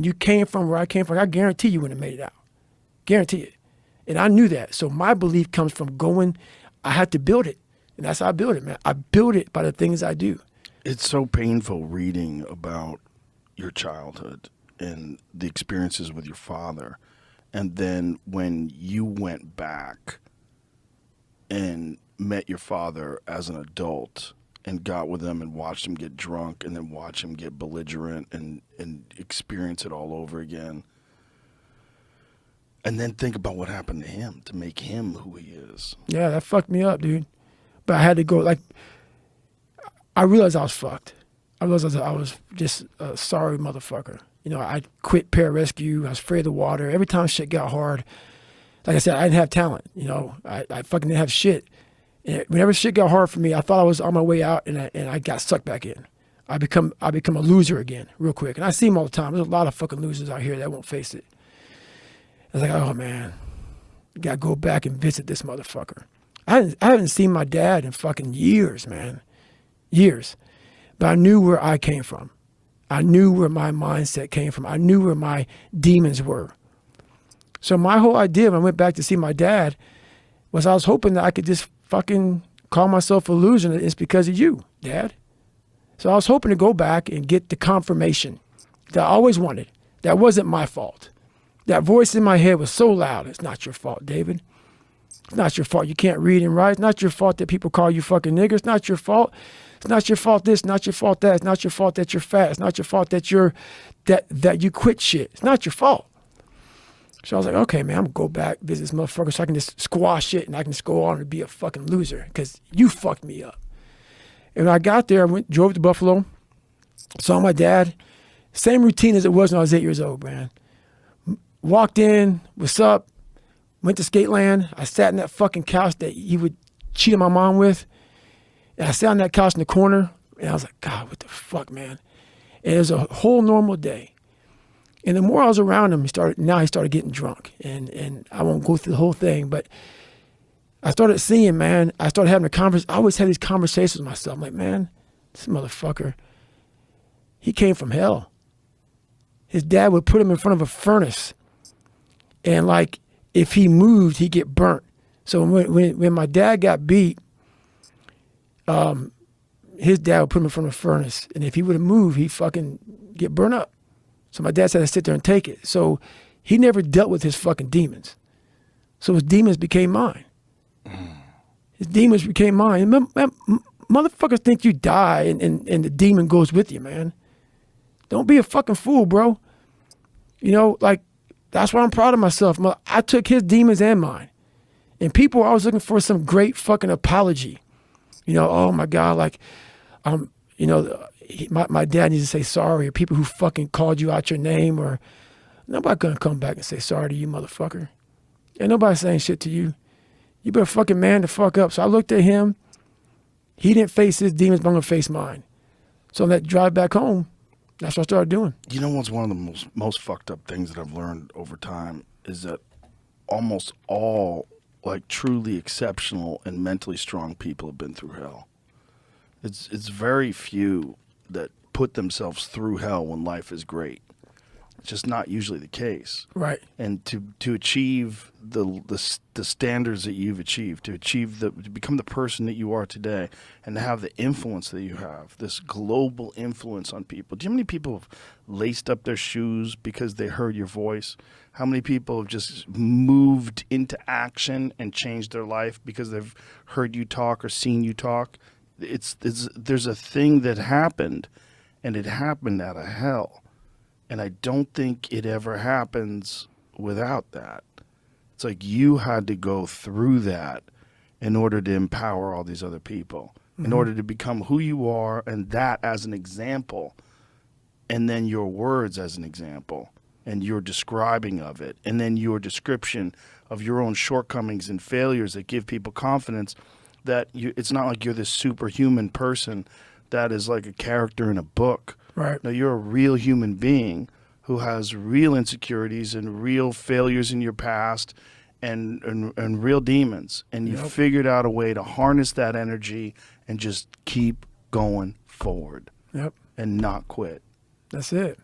You came from where I came from. I guarantee you wouldn't have made it out. Guarantee it. And I knew that. So my belief comes from going. I had to build it. And that's how I build it, man. I build it by the things I do. It's so painful reading about your childhood and the experiences with your father. And then when you went back and met your father as an adult and got with him and watched him get drunk and then watch him get belligerent and experience it all over again. And then think about what happened to him to make him who he is. Yeah, that fucked me up, dude. But I had to go, like, I realized I was fucked. I realized I was just a sorry motherfucker. You know, I quit pararescue. I was afraid of the water. Every time shit got hard, like I said, I didn't have talent. You know, I fucking didn't have shit. And whenever shit got hard for me, I thought I was on my way out, and I got sucked back in. I become a loser again real quick. And I see them all the time. There's a lot of fucking losers out here that won't face it. I was like, oh man, gotta go back and visit this motherfucker. I haven't seen my dad in fucking years, man. Years. But I knew where I came from. I knew where my mindset came from. I knew where my demons were. So my whole idea when I went back to see my dad was I was hoping that I could just fucking call myself a loser, and it's because of you, Dad. So I was hoping to go back and get the confirmation that I always wanted. That wasn't my fault. That voice in my head was so loud. It's not your fault, David. It's not your fault you can't read and write. It's not your fault that people call you fucking nigger. It's not your fault. It's not your fault this, not your fault that. It's not your fault that you're fat. It's not your fault that that you quit shit. It's not your fault. So I was like, okay, man, I'm gonna go back, visit this motherfucker so I can just squash it and I can just go on and be a fucking loser because you fucked me up. And when I got there, drove to Buffalo, saw my dad. Same routine as it was when I was 8 years old, man. Walked in, what's up? Went to Skateland. I sat in that fucking couch that he would cheat on my mom with. And I sat on that couch in the corner, and I was like, God, what the fuck, man? And it was a whole normal day. And the more I was around him, he started getting drunk. And I won't go through the whole thing, but I started seeing, man, I started having a conversation. I always had these conversations with myself. I'm like, man, this motherfucker, he came from hell. His dad would put him in front of a furnace. And like, if he moved, he'd get burnt. So when my dad got beat, his dad would put him in front of a furnace. And if he would have moved, he'd fucking get burnt up. So my dad had to sit there and take it. So he never dealt with his fucking demons. So his demons became mine. His demons became mine. Motherfuckers think you die and the demon goes with you, man. Don't be a fucking fool, bro. You know, like, that's why I'm proud of myself. I took his demons and mine. And people were always looking for some great fucking apology. You know, oh my God, like, you know, my dad needs to say sorry, or people who fucking called you out your name, or nobody gonna come back and say sorry to you, motherfucker. Ain't nobody saying shit to you. You better fucking man the fuck up. So I looked at him. He didn't face his demons, but I'm gonna face mine. So on that drive back home, that's what I started doing. You know what's one of the most fucked up things that I've learned over time is that almost all like truly exceptional and mentally strong people have been through hell. It's very few that put themselves through hell when life is great. It's just not usually the case. Right. And to achieve the standards that you've achieved, to become the person that you are today, and to have the influence that you have, this global influence on people. Do you know how many people have laced up their shoes because they heard your voice? How many people have just moved into action and changed their life because they've heard you talk or seen you talk? There's a thing that happened, and it happened out of hell. And I don't think it ever happens without that. It's like you had to go through that in order to empower all these other people, in order to become who you are, and that as an example, and then your words as an example, and your describing of it, and then your description of your own shortcomings and failures that give people confidence that it's not like you're this superhuman person that is like a character in a book. Right. No, you're a real human being who has real insecurities and real failures in your past and real demons. And you figured out a way to harness that energy and just keep going forward. Yep. And not quit. That's it.